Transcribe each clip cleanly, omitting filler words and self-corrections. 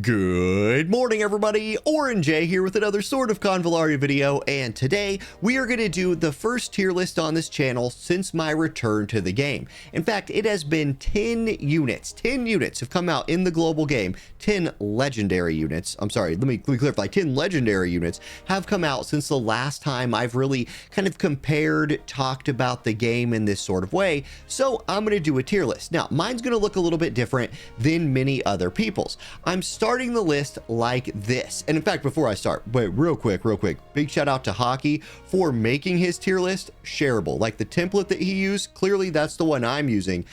Good morning, everybody. Orange J here with another sort of Convallaria video, and today we are going to do the first tier list on this channel since my return to the game. In fact, it has been 10 units. 10 units have come out in the global game. 10 legendary units. I'm sorry, let me clarify. 10 legendary units have come out since the last time I've really kind of compared, talked about the game in this sort of way. So I'm going to do a tier list. Now, mine's going to look a little bit different than many other people's. I'm starting the list like this. And in fact, before I start, wait, real quick, big shout out to Hockey for making his tier list shareable. Like the template that he used, clearly that's the one I'm using.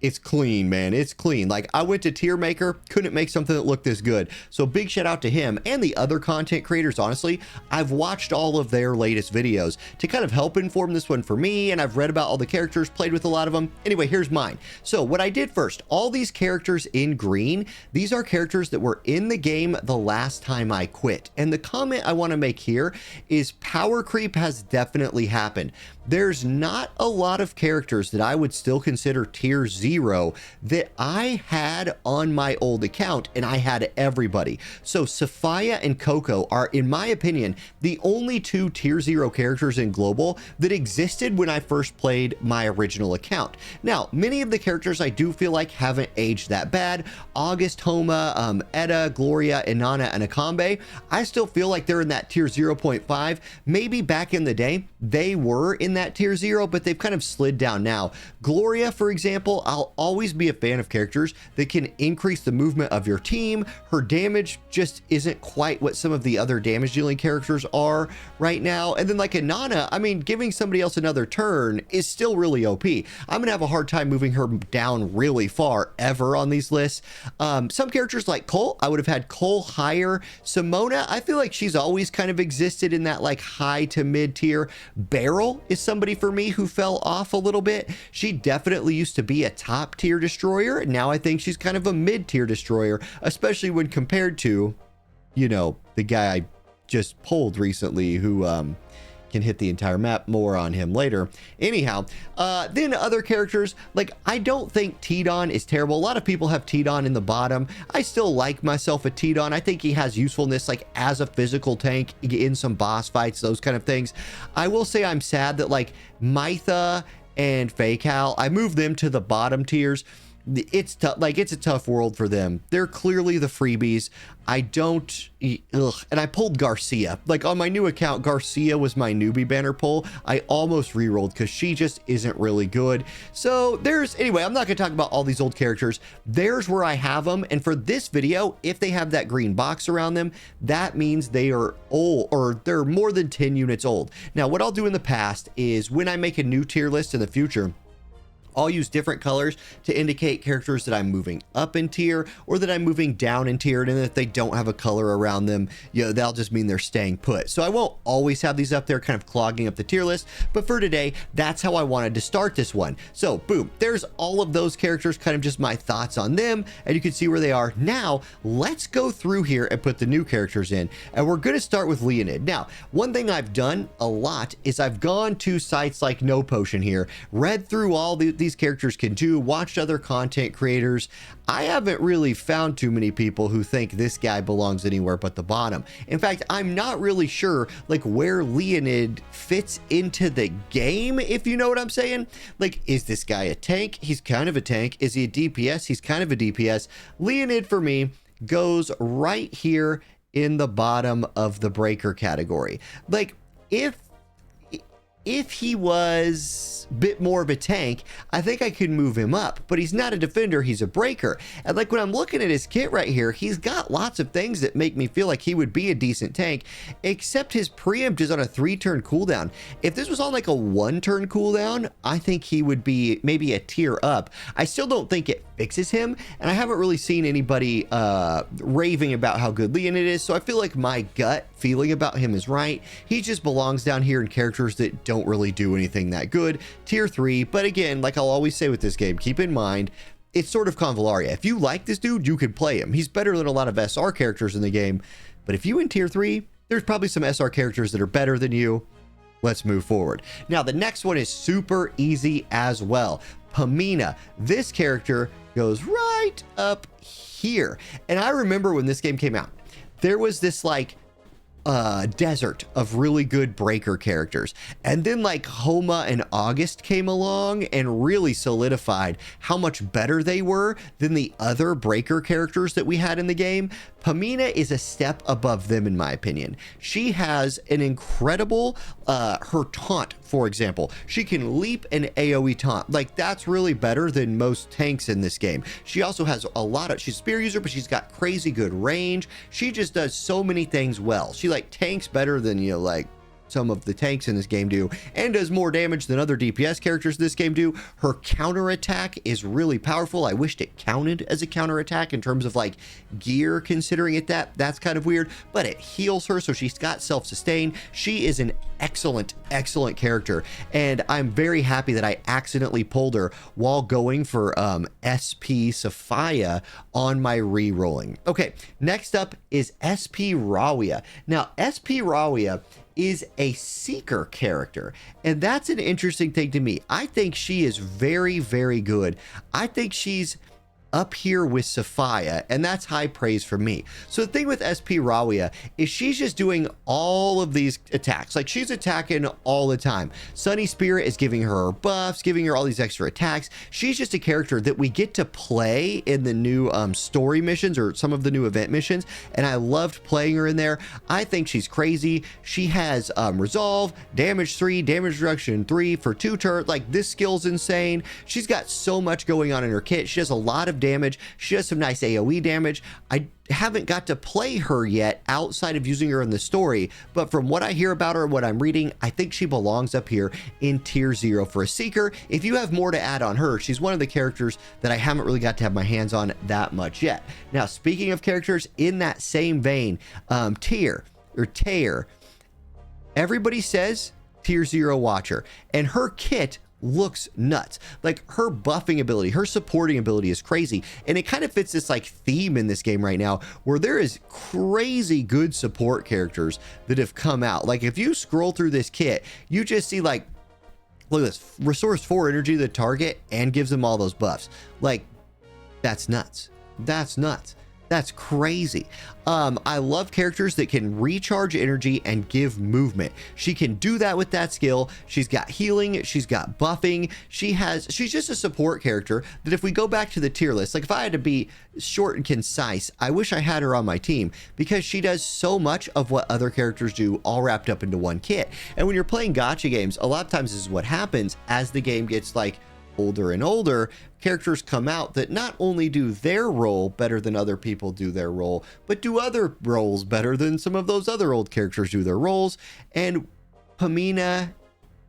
It's clean, man. It's clean. Like I went to Tier Maker, couldn't make something that looked this good. So big shout out to him and the other content creators. Honestly, I've watched all of their latest videos to kind of help inform this one for me. And I've read about all the characters, played with a lot of them. Anyway, here's mine. So what I did first, all these characters in green, these are characters that were in the game the last time I quit. And the comment I want to make here is power creep has definitely happened. There's not a lot of characters that I would still consider tier 0 that I had on my old account, and I had everybody. So Safia and Coco are, in my opinion, the only two tier 0 characters in global that existed when I first played my original account. Now, many of the characters I do feel like haven't aged that bad. August, Homa, Etta, Gloria, Inanna, and Akambe, I still feel like they're in that tier 0.5. Maybe back in the day, they were in that tier 0, but they've kind of slid down now. Gloria, for example, I'll always be a fan of characters that can increase the movement of your team. Her damage just isn't quite what some of the other damage dealing characters are right now. And then like Inanna, I mean, giving somebody else another turn is still really OP. I'm gonna have a hard time moving her down really far ever on these lists. Some characters like Cole, I would have had Cole higher. Simona, I feel like she's always kind of existed in that like high to mid tier. Beryl is somebody for me who fell off a little bit. She definitely used to be a top tier destroyer. Now I think she's kind of a mid tier destroyer, especially when compared to, you know, the guy I just pulled recently who can hit the entire map. More on him later. Anyhow, then other characters, like I don't think Tidon is terrible. A lot of people have Tidon in the bottom. I still like myself a Tidon. I think he has usefulness like as a physical tank in some boss fights, those kind of things. I will say I'm sad that like Mytha and Fakal, I moved them to the bottom tiers. It's tough, like it's a tough world for them. They're clearly the freebies. I don't, and I pulled Garcia. Like on my new account, Garcia was my newbie banner pull. I almost re-rolled because she just isn't really good. So anyway, I'm not gonna talk about all these old characters. There's where I have them. And for this video, if they have that green box around them, that means they are old, or they're more than 10 units old. Now, what I'll do in the past is when I make a new tier list in the future, I'll use different colors to indicate characters that I'm moving up in tier or that I'm moving down in tier. And if they don't have a color around them, you know, that'll just mean they're staying put. So I won't always have these up there kind of clogging up the tier list. But for today, that's how I wanted to start this one. So boom, there's all of those characters, kind of just my thoughts on them. And you can see where they are. Now, let's go through here and put the new characters in. And we're going to start with Leonid. Now, one thing I've done a lot is I've gone to sites like No Potion here, read through all these characters can do, watched other content creators. I haven't really found too many people who think this guy belongs anywhere but the bottom. In fact, I'm not really sure like where Leonid fits into the game, if you know what I'm saying. Like, is this guy a tank? He's kind of a tank. Is he a DPS? He's kind of a DPS. Leonid for me goes right here in the bottom of the breaker category. Like, if he was a bit more of a tank, I think I could move him up, but he's not a defender, he's a breaker. And like when I'm looking at his kit right here, he's got lots of things that make me feel like he would be a decent tank, except his preempt is on a 3-turn cooldown. If this was on like a 1-turn cooldown, I think he would be maybe a tier up. I still don't think it fixes him, and I haven't really seen anybody raving about how good Leonid is, so I feel like my gut feeling about him is right. He just belongs down here in characters that don't really do anything that good. Tier 3, but again, like I'll always say with this game, keep in mind, it's sort of Convallaria. If you like this dude, you could play him. He's better than a lot of SR characters in the game, but if you in tier 3, there's probably some SR characters that are better than you. Let's move forward. Now, the next one is super easy as well. Pomina. This character goes right up here. And I remember when this game came out, there was this like desert of really good breaker characters, and then like Homa and August came along and really solidified how much better they were than the other breaker characters that we had in the game. Pomina is a step above them in my opinion. She has an incredible her taunt, for example. She can leap and AoE taunt. Like, that's really better than most tanks in this game. She also has she's a spear user, but she's got crazy good range. She just does so many things well. She like tanks better than, you know, like some of the tanks in this game do, and does more damage than other DPS characters in this game do. Her counterattack is really powerful. I wished it counted as a counterattack in terms of like gear, considering it that's kind of weird, but it heals her, so she's got self-sustain. She is an excellent character, and I'm very happy that I accidentally pulled her while going for SP Safia on my re-rolling. Okay, next up is SP Rawia. Now, SP Rawia is a seeker character, and that's an interesting thing to me. I think she is very good. I think she's up here with Safia, and that's high praise for me. So the thing with SP Rawia is she's just doing all of these attacks. Like, she's attacking all the time. Sunny Spirit is giving her buffs, giving her all these extra attacks. She's just a character that we get to play in the new story missions, or some of the new event missions, and I loved playing her in there. I think she's crazy. She has resolve, damage 3, damage reduction 3 for 2 turns. Like, this skill's insane. She's got so much going on in her kit. She does a lot of damage. She does some nice AoE damage. I haven't got to play her yet outside of using her in the story, but from what I hear about her and what I'm reading, I think she belongs up here in tier 0 for a seeker. If you have more to add on her, she's one of the characters that I haven't really got to have my hands on that much yet. Now, speaking of characters in that same vein, Tyr, everybody says tier 0 watcher, and her kit looks nuts. Like, her buffing ability, her supporting ability is crazy, and it kind of fits this like theme in this game right now, where there is crazy good support characters that have come out. Like, if you scroll through this kit, you just see, like, look at this, restores 4 energy to the target and gives them all those buffs. Like, that's nuts. That's nuts. That's crazy. I love characters that can recharge energy and give movement. She can do that with that skill. She's got healing. She's got buffing. She's just a support character that, if we go back to the tier list, like, if I had to be short and concise, I wish I had her on my team, because she does so much of what other characters do, all wrapped up into one kit. And when you're playing gacha games, a lot of times this is what happens as the game gets like older and older. Characters come out that not only do their role better than other people do their role, but do other roles better than some of those other old characters do their roles. And Pomina,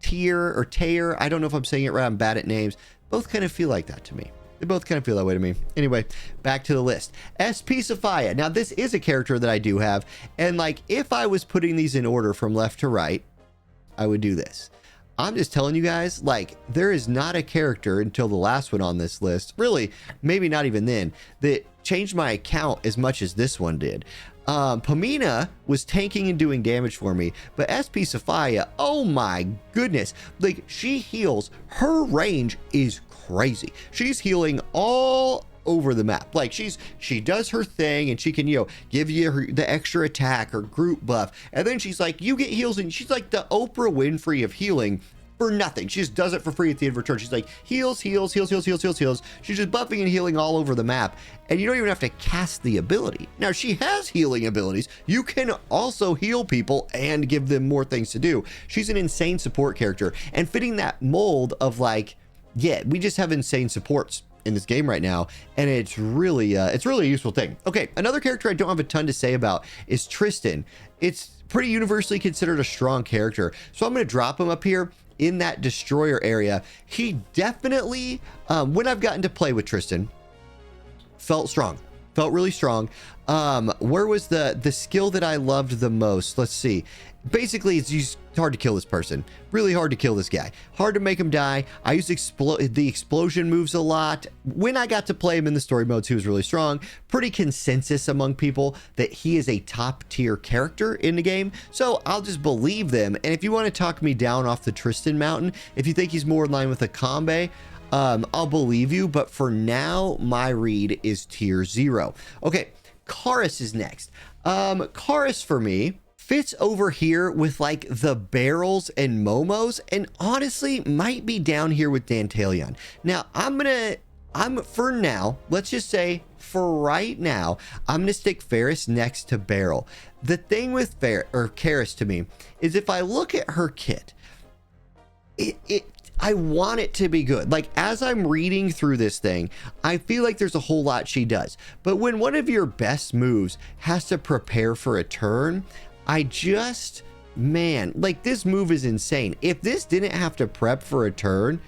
Tyr, I don't know if I'm saying it right, I'm bad at names, both kind of feel like that to me. They both kind of feel that way to me. Anyway, back to the list. SP Safia. Now, this is a character that I do have, and like, if I was putting these in order from left to right, I would do this. I'm just telling you guys, like, there is not a character until the last one on this list, really, maybe not even then, that changed my account as much as this one did. Pomina was tanking and doing damage for me, but SP Safia, oh my goodness, like, she heals. Her range is crazy. She's healing all over the map. Like, she does her thing, and she can, you know, give you the extra attack or group buff, and then she's like, you get heals, and she's like the Oprah Winfrey of healing for nothing. She just does it for free at the end of her turn. She's like, heals. She's just buffing and healing all over the map, and you don't even have to cast the ability. Now, she has healing abilities. You can also heal people and give them more things to do. She's an insane support character, and fitting that mold of, like, yeah, we just have insane supports in this game right now, and it's really a useful thing. Okay, another character I don't have a ton to say about is Tristan. It's pretty universally considered a strong character, so I'm going to drop him up here in that destroyer area. He definitely, when I've gotten to play with Tristan, felt really strong. Where was the skill that I loved the most? Let's see. Basically, it's hard to kill this person. Really hard to kill this guy. Hard to make him die. I use the explosion moves a lot. When I got to play him in the story modes, he was really strong. Pretty consensus among people that he is a top tier character in the game. So I'll just believe them. And if you want to talk me down off the Tristan mountain, if you think he's more in line with a Kambe, I'll believe you, but for now, my read is tier 0. Okay, Caris is next. Caris for me fits over here with like the barrels and momos, and honestly might be down here with Dantalion. Now for now, let's just say for right now, I'm gonna stick Ferris next to Beryl. The thing with Caris to me is if I look at her kit, I want it to be good. Like as I'm reading through this thing, I feel like there's a whole lot she does. But when one of your best moves has to prepare for a turn, man, like this move is insane. If this didn't have to prep for a turn,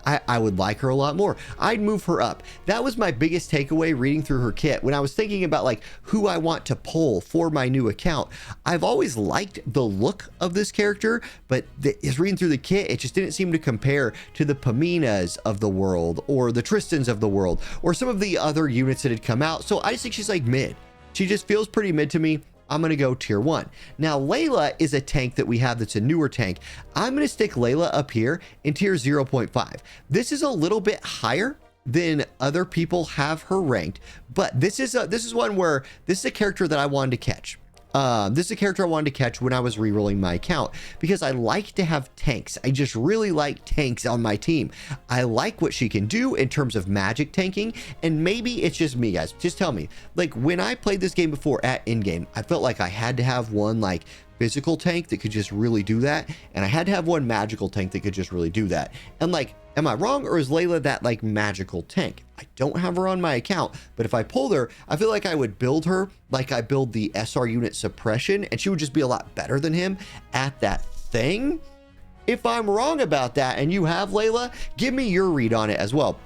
I would like her a lot more. I'd move her up. That was my biggest takeaway reading through her kit. When I was thinking about like who I want to pull for my new account, I've always liked the look of this character, but as reading through the kit, it just didn't seem to compare to the Pominas of the world or the Tristans of the world or some of the other units that had come out. So I just think she's like mid. She just feels pretty mid to me. I'm going to go tier 1. Now, Layla is a tank that we have that's a newer tank. I'm going to stick Layla up here in tier 0.5. This is a little bit higher than other people have her ranked, but this is one where this is a character that I wanted to catch. This is a character I wanted to catch when I was rerolling my account because I like to have tanks. I just really like tanks on my team. I like what she can do in terms of magic tanking, and maybe it's just me, guys. Just tell me. Like when I played this game before at in-game, I felt like I had to have one like physical tank that could just really do that, and I had to have one magical tank that could just really do that. And like, am I wrong, or is Layla that like magical tank? I don't have her on my account, but if I pulled her, I feel like I would build her like I build the SR unit suppression, and she would just be a lot better than him at that thing. If I'm wrong about that and you have Layla, give me your read on it as well.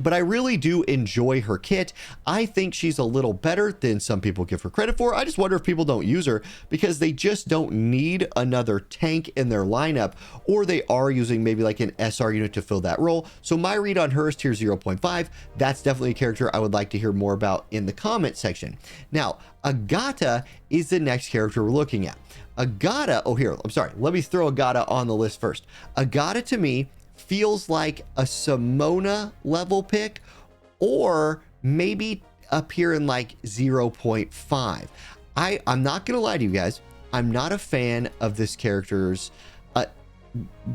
But I really do enjoy her kit. I think she's a little better than some people give her credit for. I just wonder if people don't use her because they just don't need another tank in their lineup, or they are using maybe like an SR unit to fill that role. So my read on her is tier 0.5. That's definitely a character I would like to hear more about in the comment section. Now, Agata is the next character we're looking at. Agata, let me throw Agata on the list first. Agata to me feels like a Simona level pick, or maybe up here in like 0.5. I'm not gonna lie to you guys, I'm not a fan of this character's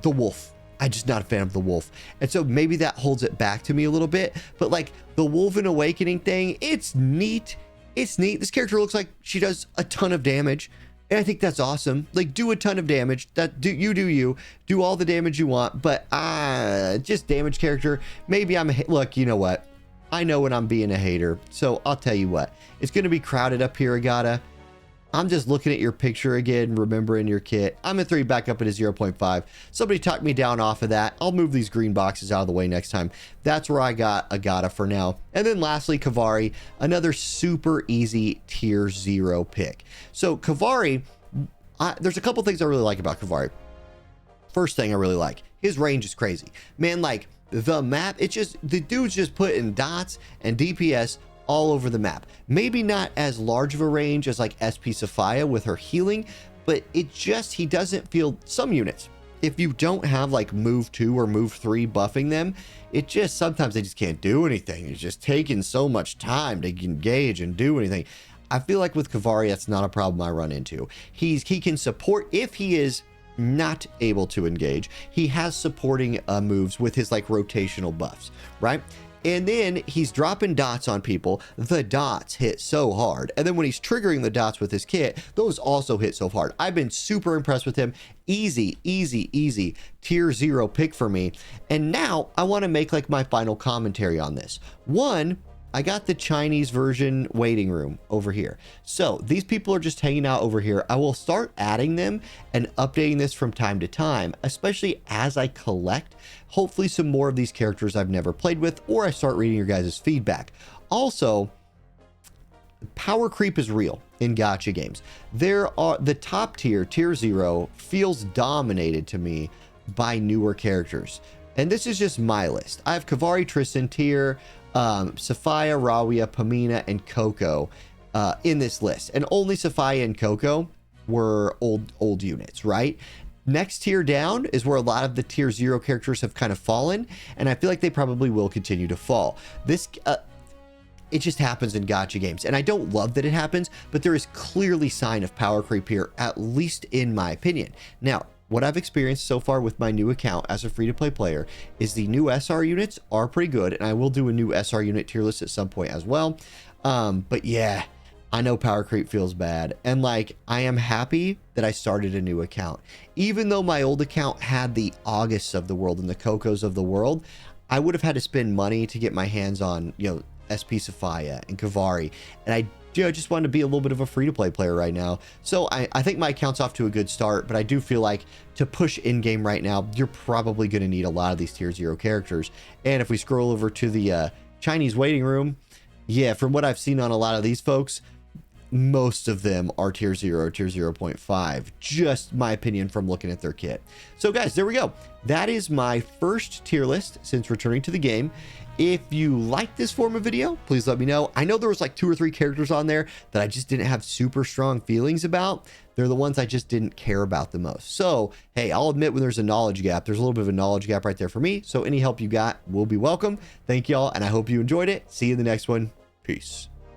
the wolf. I'm just not a fan of the wolf, and so maybe that holds it back to me a little bit. But like the Wolven Awakening thing, it's neat. This character looks like she does a ton of damage, and I think that's awesome. Like, do a ton of damage. Do all the damage you want. But just damage character. Maybe look, you know what? I know when I'm being a hater. So I'll tell you what. It's going to be crowded up here, Agata. I'm just looking at your picture again, remembering your kit. I'm going to throw you back up at a 0.5. Somebody talk me down off of that. I'll move these green boxes out of the way next time. That's where I got Agata for now. And then lastly, Kavare, another super easy tier 0 pick. So Kavare, there's a couple things I really like about Kavare. First thing I really like, his range is crazy. Man, like the map, the dude's just putting dots and DPS all over the map. Maybe not as large of a range as like SP Safia with her healing, but he doesn't feel some units. If you don't have like move 2 or move 3 buffing them, sometimes they just can't do anything. It's just taking so much time to engage and do anything. I feel like with Kavare, that's not a problem I run into. He can support if he is not able to engage. He has supporting moves with his like rotational buffs, right? And then he's dropping dots on people. The dots hit so hard. And then when he's triggering the dots with his kit, those also hit so hard. I've been super impressed with him. Easy tier 0 pick for me. And now I want to make like my final commentary on this. One, I got the Chinese version waiting room over here. So these people are just hanging out over here. I will start adding them and updating this from time to time, especially as I collect hopefully some more of these characters I've never played with, or I start reading your guys' feedback. Also, power creep is real in gacha games. The top tier, tier 0, feels dominated to me by newer characters. And this is just my list. I have Kavare, Tristan, Tyr, Safia, Rawia, Pomina, and Coco in this list. And only Safia and Coco were old units, right? Next tier down is where a lot of the tier 0 characters have kind of fallen, and I feel like they probably will continue to fall. This it just happens in gacha games, and I don't love that it happens, but there is clearly sign of power creep here, at least in my opinion. Now, what I've experienced so far with my new account as a free-to-play player is the new SR units are pretty good, and I will do a new SR unit tier list at some point as well. But yeah, I know power creep feels bad, and like, I am happy that I started a new account. Even though my old account had the Augusts of the world and the Cocos of the world, I would have had to spend money to get my hands on, you know, SP Safia and Kavare, and I just wanted to be a little bit of a free-to-play player right now. So I think my account's off to a good start, but I do feel like to push in-game right now, you're probably going to need a lot of these tier 0 characters. And if we scroll over to the Chinese waiting room, yeah, from what I've seen on a lot of these folks, most of them are tier 0, tier 0.5, just my opinion from looking at their kit. So guys, there we go. That is my first tier list since returning to the game. If you like this form of video, please let me know. I know there was like 2 or 3 characters on there that I just didn't have super strong feelings about. They're the ones I just didn't care about the most. So, hey, I'll admit when there's a knowledge gap, there's a little bit of a knowledge gap right there for me. So any help you got will be welcome. Thank y'all, and I hope you enjoyed it. See you in the next one. Peace.